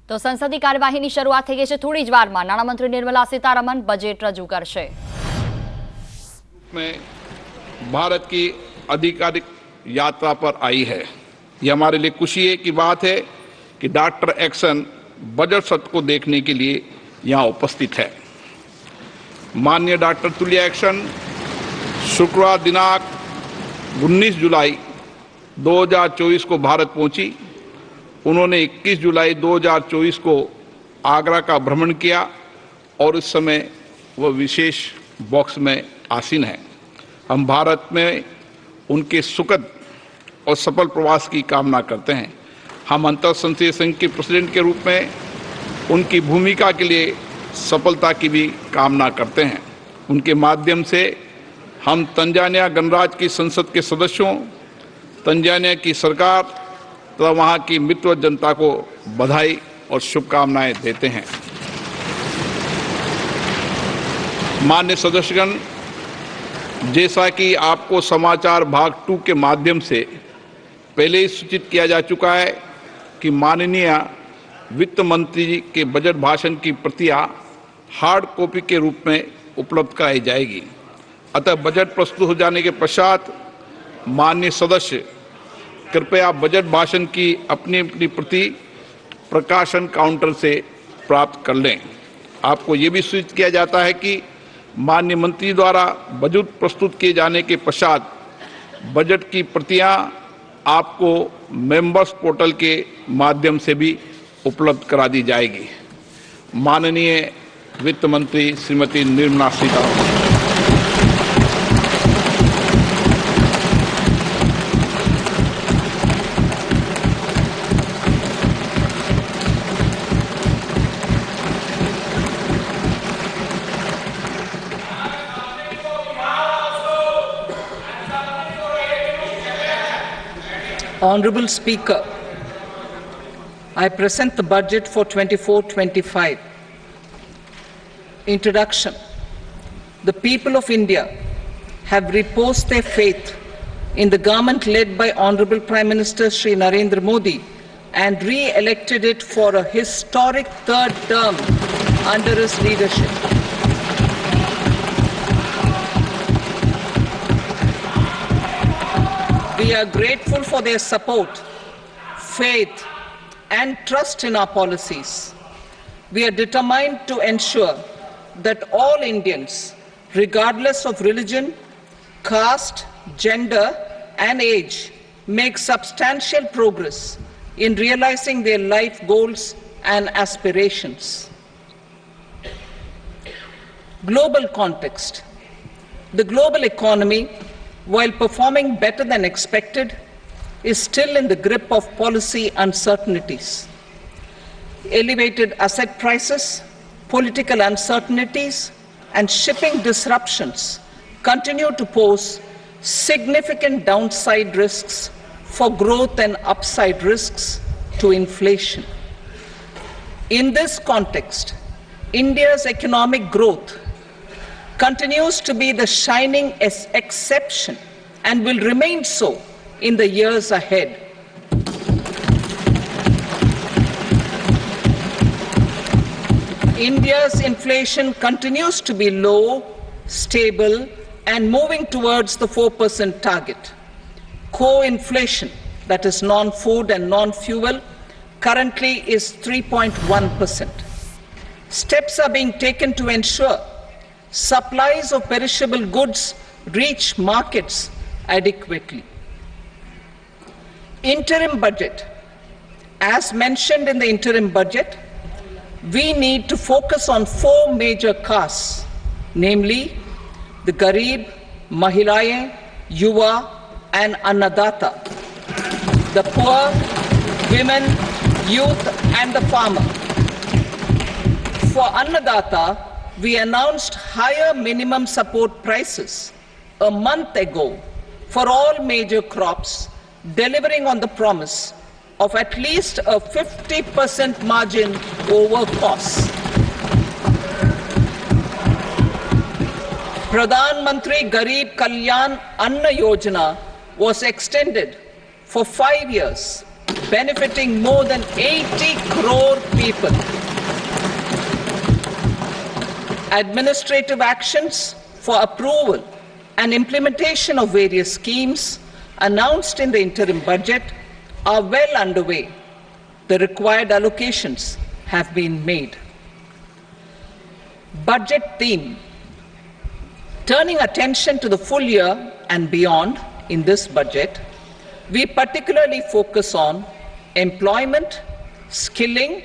તો સંસદની કાર્યવાહીની શરૂઆત થઈ ગઈ છે। થોડી જ વારમાં નાણામંત્રી निर्मला सीतारमण बजेट रजू करशे। में भारत की आधिकारिक यात्रा पर आई है। यह हमारे लिए खुशी की बात है कि डॉक्टर एक्सन बजट सत्र को देखने के लिए यहाँ उपस्थित है। माननीय डॉक्टर तुल्या एक्सन शुक्रवार दिनांक 19 जुलाई 2024 को भारत पहुंची। उन्होंने 21 जुलाई 2024 को आगरा का भ्रमण किया और इस समय वह विशेष बॉक्स में आसीन है। हम भारत में उनके सुखद और सफल प्रवास की कामना करते हैं। हम अंतर संसदीय संघ के प्रेसिडेंट के रूप में उनकी भूमिका के लिए सफलता की भी कामना करते हैं। उनके माध्यम से हम तंजानिया गणराज्य की संसद के सदस्यों, तंजानिया की सरकार तथा वहाँ की मित्र जनता को बधाई और शुभकामनाएं देते हैं। मान्य सदस्यगण, जैसा कि आपको समाचार भाग 2 के माध्यम से पहले ही सूचित किया जा चुका है कि माननीय वित्त मंत्री जी के बजट भाषण की प्रतियां हार्ड कॉपी के रूप में उपलब्ध कराई जाएगी। अतः बजट प्रस्तुत हो जाने के पश्चात माननीय सदस्य कृपया बजट भाषण की अपनी अपनी प्रति प्रकाशन काउंटर से प्राप्त कर लें। आपको ये भी सूचित किया जाता है कि माननीय मंत्री द्वारा बजट प्रस्तुत किए जाने के पश्चात बजट की प्रतियां आपको मेंबर्स पोर्टल के माध्यम से भी उपलब्ध करा दी जाएगी। माननीय वित्त मंत्री Shrimati Nirmala Sitharaman. Honorable Speaker, I present the budget for 24-25. Introduction. The people of India have reposed their faith in the government led by Honorable Prime Minister Shri Narendra Modi and re-elected it for a historic third term under his leadership. We are grateful for their support, faith, and trust in our policies. We are determined to ensure that all Indians, regardless of religion, caste, gender, and age, make substantial progress in realizing their life goals and aspirations. Global context. The global economy, while performing better than expected, is still in the grip of policy uncertainties. Elevated asset prices, political uncertainties, and shipping disruptions continue to pose significant downside risks for growth and upside risks to inflation. In this context, India's economic growth continues to be the shining exception and will remain so in the years ahead. India's inflation continues to be low, stable, and moving towards the 4% target. Core inflation, that is non-food and non-fuel, currently is 3.1%. Steps are being taken to ensure supplies of perishable goods reach markets adequately. Interim budget. As mentioned in the interim budget, we need to focus on 4 major castes, namely the Garib, Mahilayein, Yuva, and Annadata, the poor, women, youth, and the farmer. For Annadata, we announced higher minimum support prices a month ago for all major crops, delivering on the promise of at least a 50% margin over costs. Pradhan Mantri Garib Kalyan Anna Yojana was extended for 5 years, benefiting more than 80 crore people. Administrative actions for approval and implementation of various schemes announced in the interim budget are well underway. The required allocations have been made. Budget theme. Turning attention to the full year and beyond in this budget, we particularly focus on employment, skilling,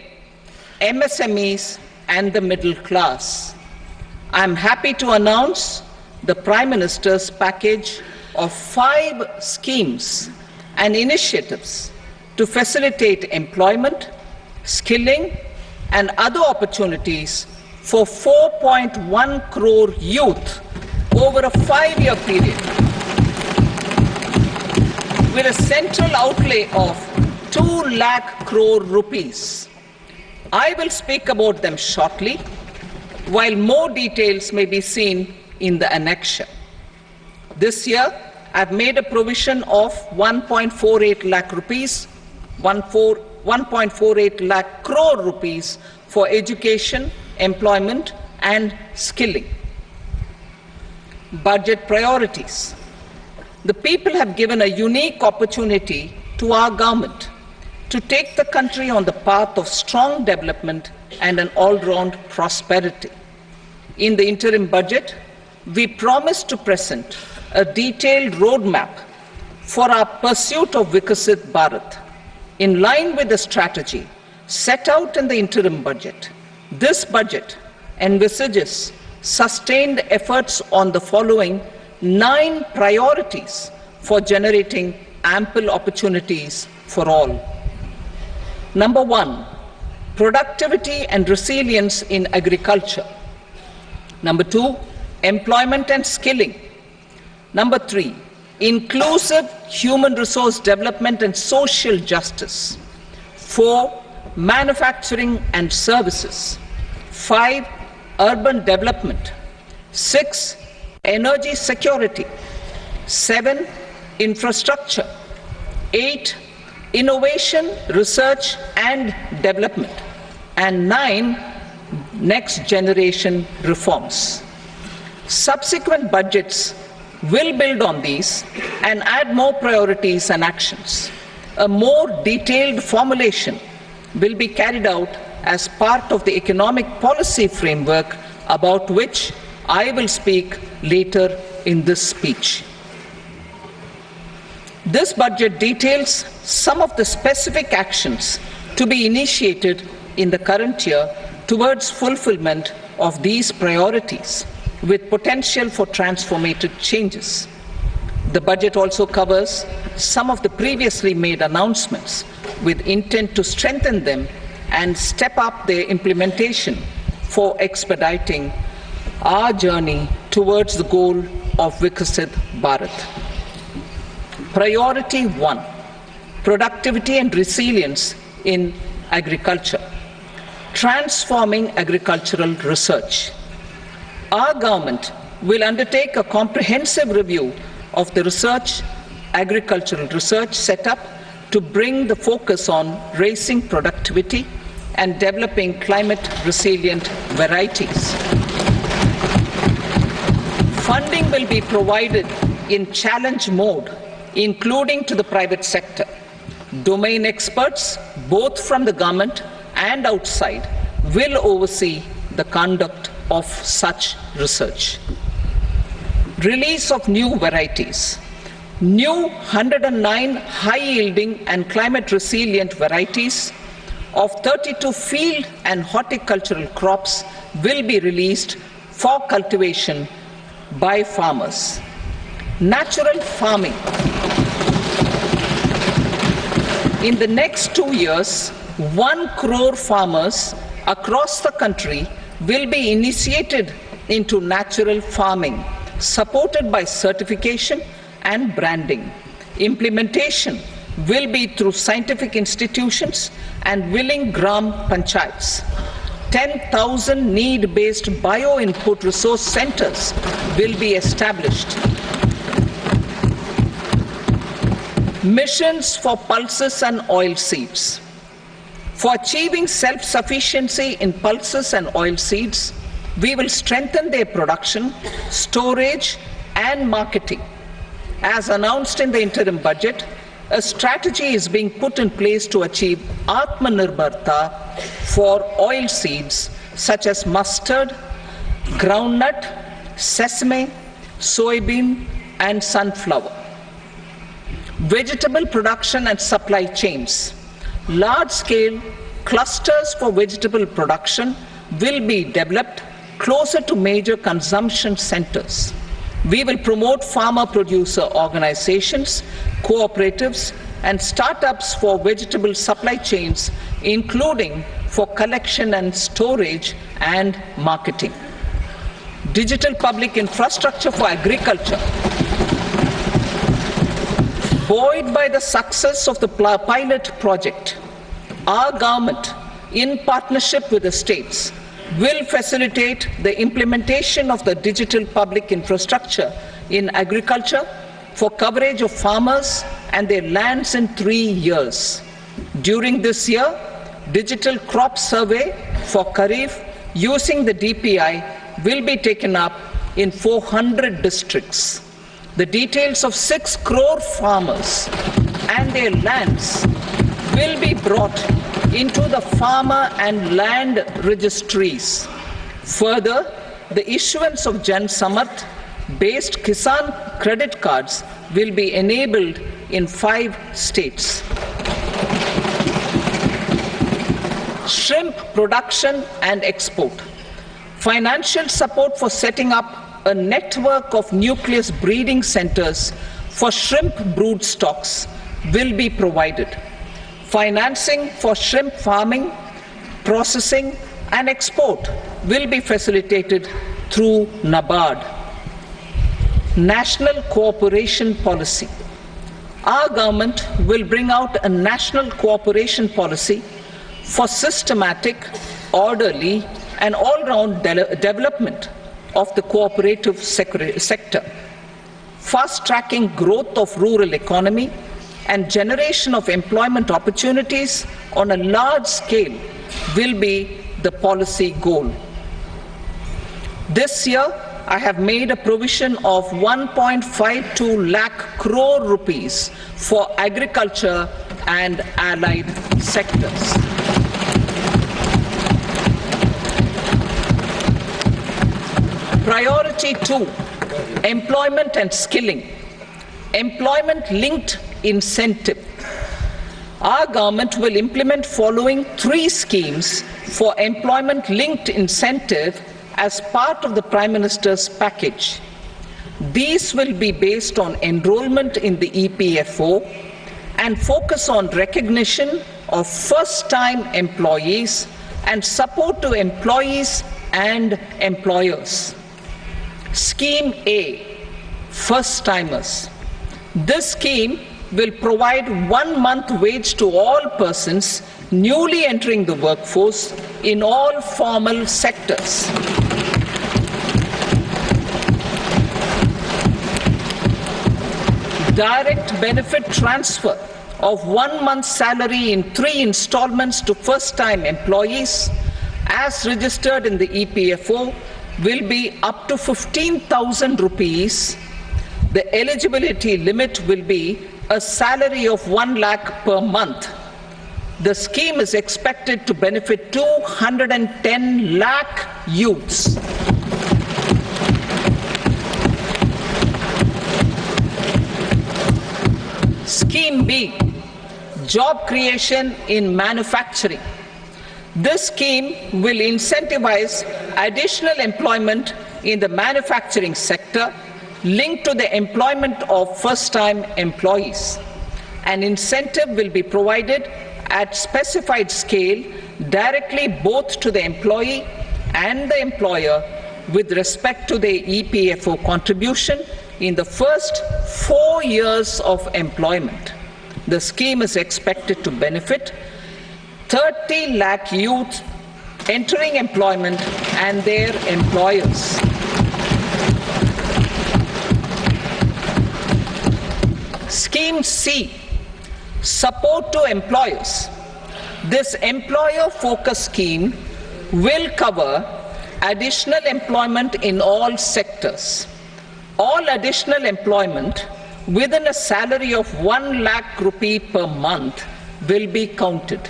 MSMEs, and the middle class. I am happy to announce the Prime Minister's package of 5 schemes and initiatives to facilitate employment, skilling, and other opportunities for 4.1 crore youth over a 5-year period, with a central outlay of 2 lakh crore rupees. I will speak about them shortly, while more details may be seen in the annexure. This year, I've made a provision of 1.48 lakh rupees, 1.48 lakh crore rupees for education, employment, and skilling. Budget priorities. The people have given a unique opportunity to our government to take the country on the path of strong development and an all-round prosperity. In the interim budget, we promise to present a detailed roadmap for our pursuit of Viksit Bharat. In line with the strategy set out in the interim budget, this budget envisages sustained efforts on the following 9 priorities for generating ample opportunities for all. Number 1, productivity and resilience in agriculture. Number 2, employment and skilling. Number 3, inclusive human resource development and social justice. 4, manufacturing and services. 5, urban development. 6, energy security. 7, infrastructure. 8, innovation, research and development. And 9, next generation reforms. Subsequent budgets will build on these and add more priorities and actions. A more detailed formulation will be carried out as part of the economic policy framework, about which I will speak later in this speech. This budget details some of the specific actions to be initiated in the current year towards fulfillment of these priorities, with potential for transformative changes. The budget also covers some of the previously made announcements with intent to strengthen them and step up their implementation for expediting our journey towards the goal of Viksit Bharat. Priority 1, productivity and resilience in agriculture. Transforming agricultural research. Our government will undertake a comprehensive review of the agricultural research setup to bring the focus on raising productivity and developing climate-resilient varieties. Funding will be provided in challenge mode, including to the private sector. Domain experts, both from the government and outside, will oversee the conduct of such research. Release of new varieties. New 109 high-yielding and climate-resilient varieties of 32 field and horticultural crops will be released for cultivation by farmers. Natural farming. In the next 2 years, 1 crore farmers across the country will be initiated into natural farming, supported by certification and branding. Implementation will be through scientific institutions and willing gram panchayats. 10,000 need-based bio-input resource centers will be established. missions for pulses and oil seeds. For achieving self-sufficiency in pulses and oil seeds, we will strengthen their production, storage, and marketing. As announced in the interim budget, a strategy is being put in place to achieve Atmanirbharta for oil seeds such as mustard, groundnut, sesame, soybean, and sunflower. Vegetable production and supply chains. Large-scale clusters for vegetable production will be developed closer to major consumption centers. We will promote farmer-producer organizations, cooperatives, and startups for vegetable supply chains, including for collection and storage and marketing. Digital public infrastructure for agriculture. Buoyed by the success of the pilot project, our government, in partnership with the states, will facilitate the implementation of the digital public infrastructure in agriculture for coverage of farmers and their lands in 3 years. During this year, digital crop survey for Kharif using the DPI will be taken up in 400 districts. The details of 6 crore farmers and their lands will be brought into the farmer and land registries. Further, the issuance of Jan Samarth based Kisan credit cards will be enabled in 5 states. Shrimp production and export. Financial support for setting up a network of nucleus breeding centers for shrimp brood stocks will be provided. Financing for shrimp farming, processing, and export will be facilitated through NABARD. National cooperation policy. Our government will bring out a national cooperation policy for systematic, orderly, and all-round development of the cooperative sector, fast-tracking growth of rural economy and generation of employment opportunities on a large scale will be the policy goal. This year, I have made a provision of 1.52 lakh crore rupees for agriculture and allied sectors. Priority 2, employment and skilling. Employment-linked incentive. Our government will implement following 3 schemes for employment-linked incentive as part of the Prime Minister's package. These will be based on enrollment in the EPFO and focus on recognition of first-time employees and support to employees and employers. Scheme A, first-timers. This scheme will provide 1 month wage to all persons newly entering the workforce in all formal sectors. Direct benefit transfer of 1 month's salary in 3 installments to first-time employees as registered in the EPFO will be up to 15,000 rupees. The eligibility limit will be a salary of 1 lakh per month. The scheme is expected to benefit 210 lakh youths. Scheme B, job creation in manufacturing. This scheme will incentivize additional employment in the manufacturing sector linked to the employment of first-time employees. An incentive will be provided at specified scale directly both to the employee and the employer with respect to the EPFO contribution in the first 4 years of employment. The scheme is expected to benefit 30 lakh youth entering employment and their employers. Scheme C, Support to employers. This employer-focused scheme will cover additional employment in all sectors. All additional employment within a salary of 1 lakh rupee per month will be counted.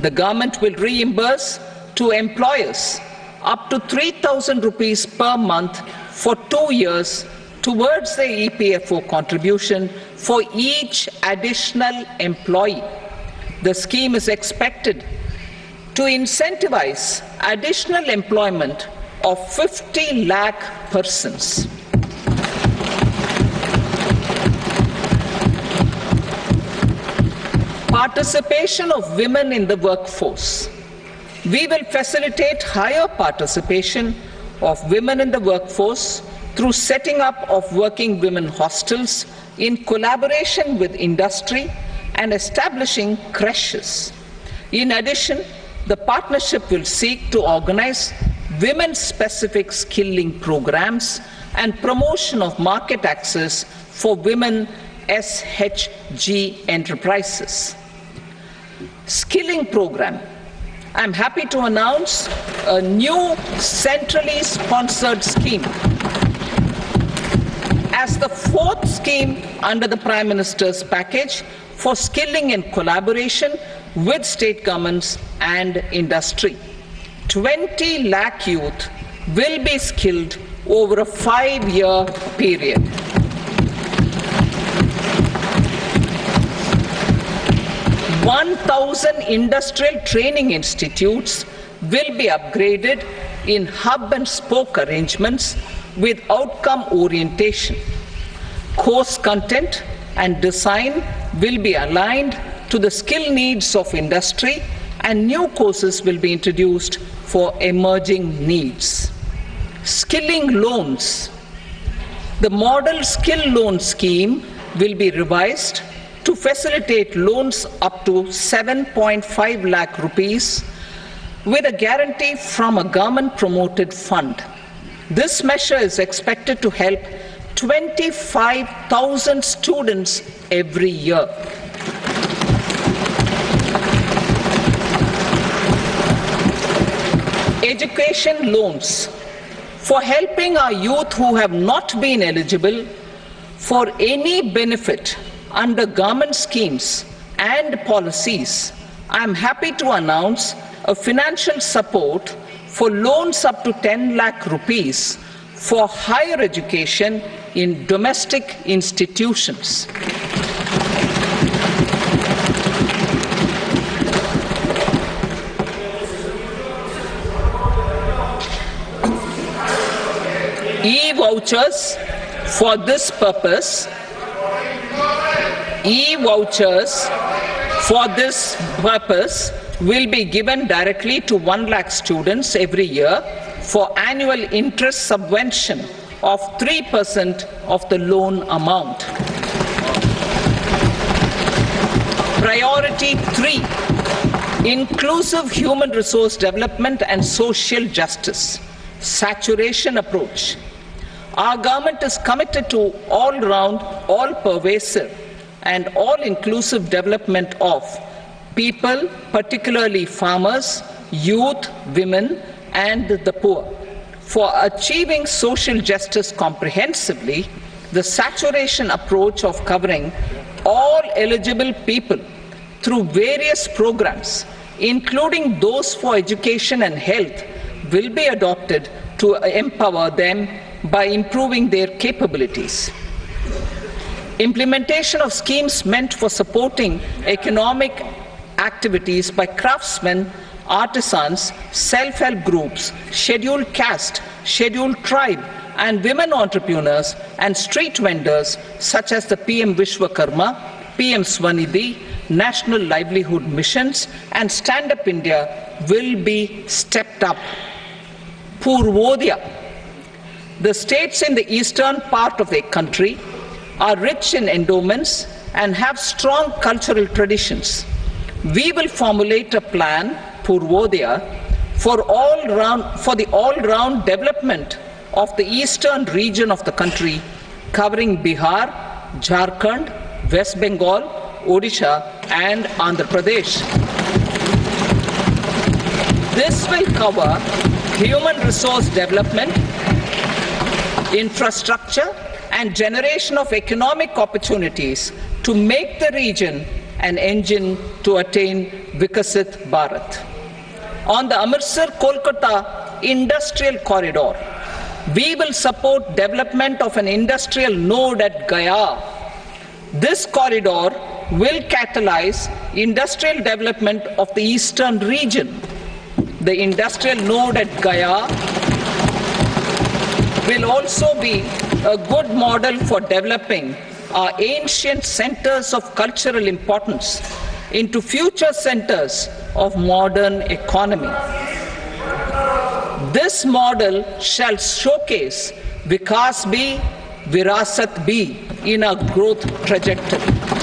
The government will reimburse to employers up to 3,000 rupees per month for 2 years towards the EPFO contribution for each additional employee. The scheme is expected to incentivize additional employment of 50 lakh persons. Participation of women in the workforce. We will facilitate higher participation of women in the workforce through setting up of working women hostels in collaboration with industry and establishing creches. In addition, the partnership will seek to organize women-specific skilling programs and promotion of market access for women SHG enterprises. Skilling program. I'm happy to announce a new centrally sponsored scheme as the fourth scheme under the Prime Minister's package for skilling in collaboration with state governments and industry. 20 lakh youth will be skilled over a 5-year period. "1,000 industrial training institutes will be upgraded in hub and spoke arrangements with outcome orientation. Course content and design will be aligned to the skill needs of industry, and new courses will be introduced for emerging needs. Skilling loans. The model skill loan scheme will be revised to facilitate loans up to 7.5 lakh rupees with a guarantee from a government-promoted fund. This measure is expected to help 25,000 students every year. Education loans. For helping our youth who have not been eligible for any benefit under government schemes and policies, I am happy to announce a financial support for loans up to 10 lakh rupees for higher education in domestic institutions. E-vouchers for this purpose. E-vouchers for this purpose will be given directly to 1 lakh students every year for annual interest subvention of 3% of the loan amount. Priority 3, inclusive human resource development and social justice, saturation approach. Our government is committed to all-round, all-pervasive and all-inclusive development of people, particularly farmers, youth, women, and the poor. For achieving social justice comprehensively, the saturation approach of covering all eligible people through various programs, including those for education and health, will be adopted to empower them by improving their capabilities. Implementation of schemes meant for supporting economic activities by craftsmen, artisans, self-help groups, scheduled caste, scheduled tribe, and women entrepreneurs and street vendors such as the PM Vishwakarma, PM Swanidhi, National Livelihood Missions, and Stand Up India will be stepped up. Purvodaya. The states in the eastern part of the country are rich in endowments and have strong cultural traditions. We will formulate a plan, Purvodaya, for the all-round development of the eastern region of the country, covering Bihar, Jharkhand, West Bengal, Odisha and Andhra Pradesh. This will cover human resource development, infrastructure, and generation of economic opportunities to make the region an engine to attain Vikasit Bharat. On the Amritsar-Kolkata Industrial Corridor, we will support development of an industrial node at Gaya. This corridor will catalyze industrial development of the eastern region. The industrial node at Gaya will also be a good model for developing our ancient centers of cultural importance into future centers of modern economy. This model shall showcase Vikas B, Virasat B in our growth trajectory.